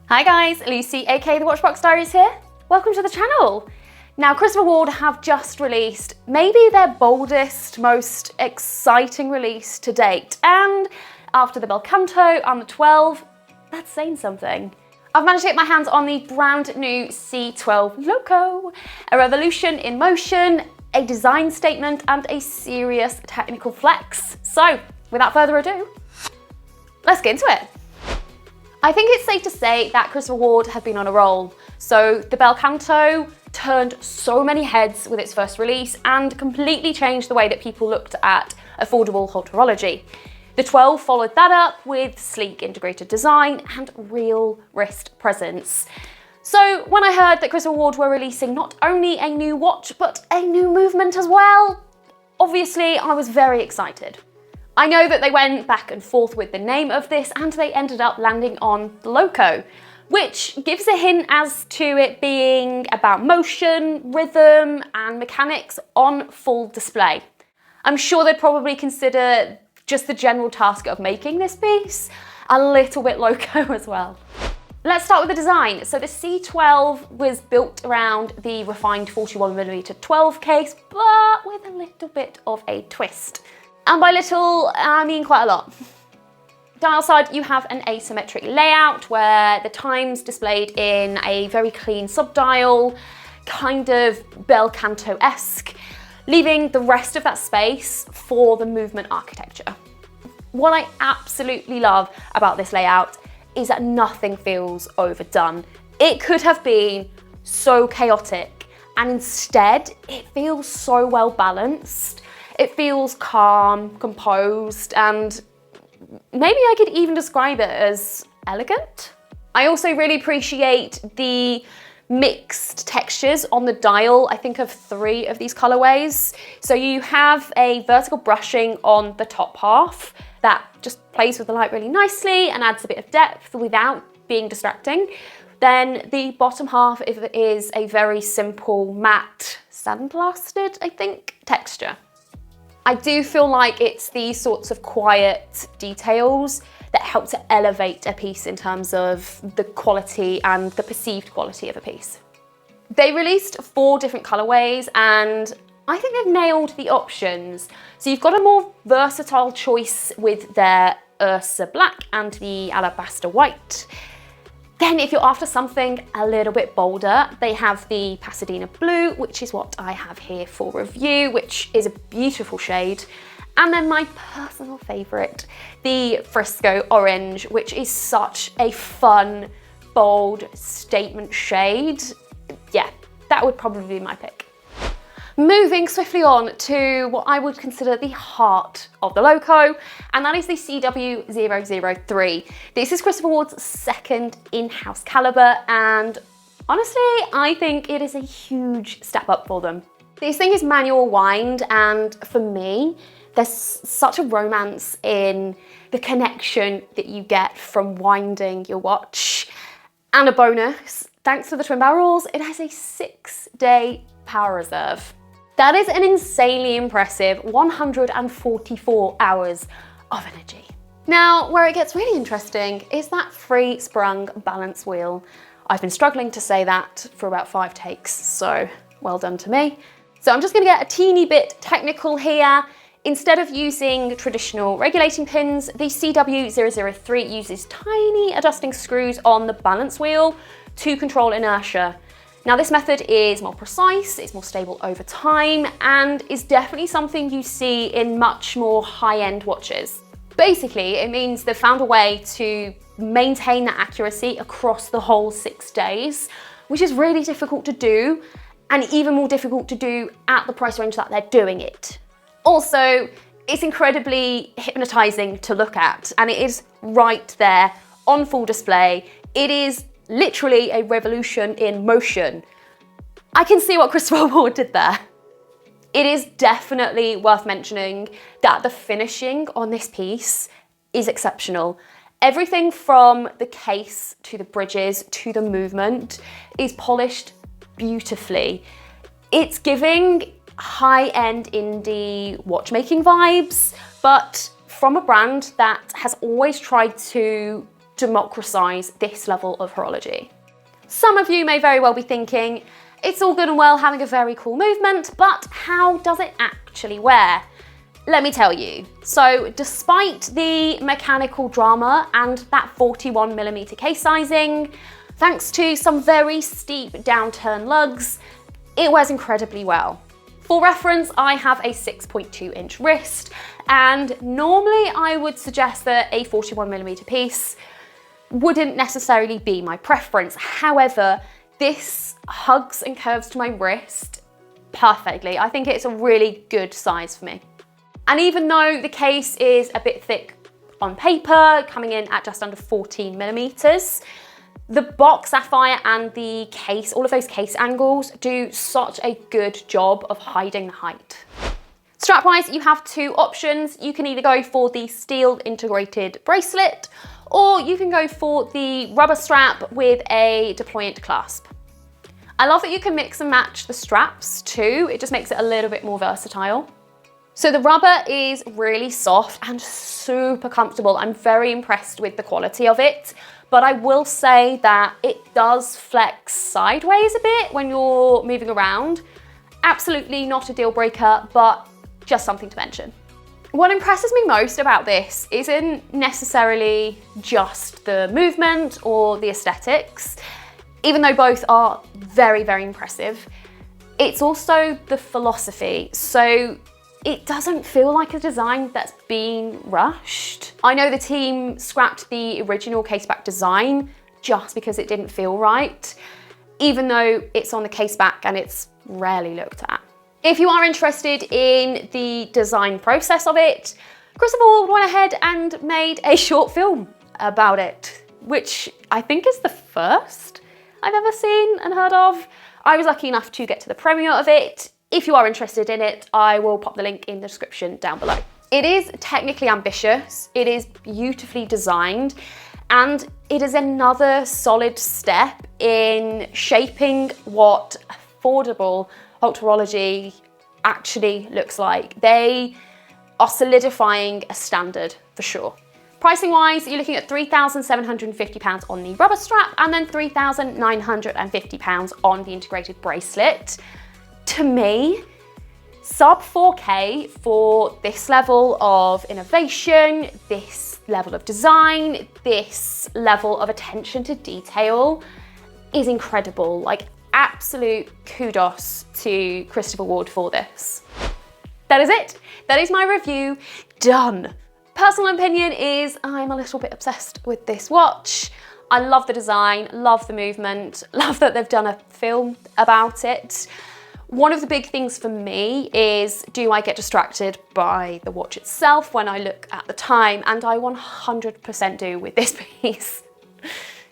Hi guys, Lucy aka The Watchbox Diaries here. Welcome to the channel. Now Christopher Ward have just released maybe their boldest, most exciting release to date, and after the Bel Canto and the 12, that's saying something. I've managed to get my hands on the brand new C12 Loco, a revolution in motion, a design statement and a serious technical flex. So without further ado, let's get into it. I think it's safe to say that Christopher Ward have been on a roll. So the Bel Canto turned so many heads with its first release and completely changed the way that people looked at affordable haute horology. The 12 followed that up with sleek integrated design and real wrist presence. So when I heard that Christopher Ward were releasing not only a new watch, but a new movement as well, obviously I was very excited. I know that they went back and forth with the name of this and they ended up landing on the Loco, which gives a hint as to it being about motion, rhythm and mechanics on full display. I'm sure they'd probably consider just the general task of making this piece a little bit Loco as well. Let's start with the design. So the C12 was built around the refined 41mm 12 case, but with a little bit of a twist. And by little, I mean quite a lot. Dial side, you have an asymmetric layout where the time's displayed in a very clean subdial, kind of Bel Canto-esque, leaving the rest of that space for the movement architecture. What I absolutely love about this layout is that nothing feels overdone. It could have been so chaotic, and instead it feels so well balanced. It feels calm, composed, and maybe I could even describe it as elegant. I also really appreciate the mixed textures on the dial. I think of 3 of these colorways. So you have a vertical brushing on the top half that just plays with the light really nicely and adds a bit of depth without being distracting. Then the bottom half is a very simple matte sandblasted, I think, texture. I do feel like it's these sorts of quiet details that help to elevate a piece in terms of the quality and the perceived quality of a piece. They released 4 different colorways and I think they've nailed the options. So you've got a more versatile choice with their Ursa Black and the Alabaster White. Then if you're after something a little bit bolder, they have the Pasadena Blue, which is what I have here for review, which is a beautiful shade. And then my personal favorite, the Frisco Orange, which is such a fun, bold statement shade. Yeah, that would probably be my pick. Moving swiftly on to what I would consider the heart of the Loco, and that is the CW003. This is Christopher Ward's second in-house caliber, and honestly, I think it is a huge step up for them. This thing is manual wind, and for me, there's such a romance in the connection that you get from winding your watch. And a bonus, thanks to the twin barrels, it has a 6-day power reserve. That is an insanely impressive 144 hours of energy. Now, where it gets really interesting is that free sprung balance wheel. I've been struggling to say that for about 5 takes, so well done to me. So I'm just gonna get a teeny bit technical here. Instead of using traditional regulating pins, the CW003 uses tiny adjusting screws on the balance wheel to control inertia. Now this method is more precise, it's more stable over time, and is definitely something you see in much more high-end watches. Basically, it means they've found a way to maintain that accuracy across the whole 6 days, which is really difficult to do, and even more difficult to do at the price range that they're doing it. Also, it's incredibly hypnotizing to look at, and it is right there on full display. It is literally a revolution in motion. I can see what Christopher Ward did there. It is definitely worth mentioning that the finishing on this piece is exceptional. Everything from the case to the bridges to the movement is polished beautifully. It's giving high-end indie watchmaking vibes, but from a brand that has always tried to democratise this level of horology. Some of you may very well be thinking, it's all good and well having a very cool movement, but how does it actually wear? Let me tell you. So despite the mechanical drama and that 41mm case sizing, thanks to some very steep downturn lugs, it wears incredibly well. For reference, I have a 6.2 inch wrist, and normally I would suggest that a 41mm piece wouldn't necessarily be my preference. However, this hugs and curves to my wrist perfectly. I think it's a really good size for me. And even though the case is a bit thick on paper, coming in at just under 14mm, the box sapphire and the case, all of those case angles, do such a good job of hiding the height. Strap-wise, you have two options. You can either go for the steel integrated bracelet, or you can go for the rubber strap with a deployant clasp. I love that you can mix and match the straps too. It just makes it a little bit more versatile. So the rubber is really soft and super comfortable. I'm very impressed with the quality of it, but I will say that it does flex sideways a bit when you're moving around. Absolutely not a deal breaker, but just something to mention. What impresses me most about this isn't necessarily just the movement or the aesthetics, even though both are very, very impressive. It's also the philosophy. So it doesn't feel like a design that's been rushed. I know the team scrapped the original caseback design just because it didn't feel right, even though it's on the caseback and it's rarely looked at. If you are interested in the design process of it, Christopher Ward went ahead and made a short film about it, which I think is the first I've ever seen and heard of. I was lucky enough to get to the premiere of it. If you are interested in it, I will pop the link in the description down below. It is technically ambitious, it is beautifully designed, and it is another solid step in shaping what affordable haute horology actually looks like. They are solidifying a standard for sure. Pricing wise, you're looking at £3,750 on the rubber strap and then £3,950 on the integrated bracelet. To me, sub 4K for this level of innovation, this level of design, this level of attention to detail is incredible. Like, absolute kudos to Christopher Ward for this. That is it. That is my review done. Personal opinion is I'm a little bit obsessed with this watch. I love the design, love the movement, love that they've done a film about it. One of the big things for me is, do I get distracted by the watch itself when I look at the time? And I 100% do with this piece.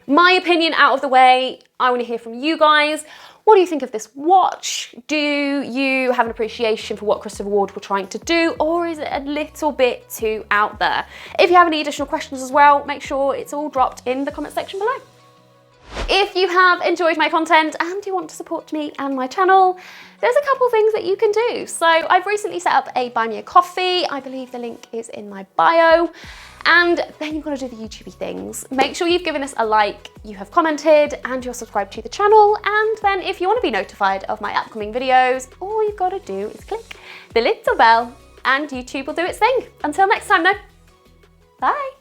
My opinion out of the way, I want to hear from you guys. What do you think of this watch? Do you have an appreciation for what Christopher Ward were trying to do, or is it a little bit too out there? If you have any additional questions as well, make sure it's all dropped in the comment section below. If you have enjoyed my content and you want to support me and my channel, there's a couple things that you can do. So I've recently set up a buy me a coffee. I believe the link is in my bio. And then you've got to do the YouTubey things. Make sure you've given us a like, you have commented, and you're subscribed to the channel. And then if you want to be notified of my upcoming videos, all you've got to do is click the little bell and YouTube will do its thing. Until next time though, bye.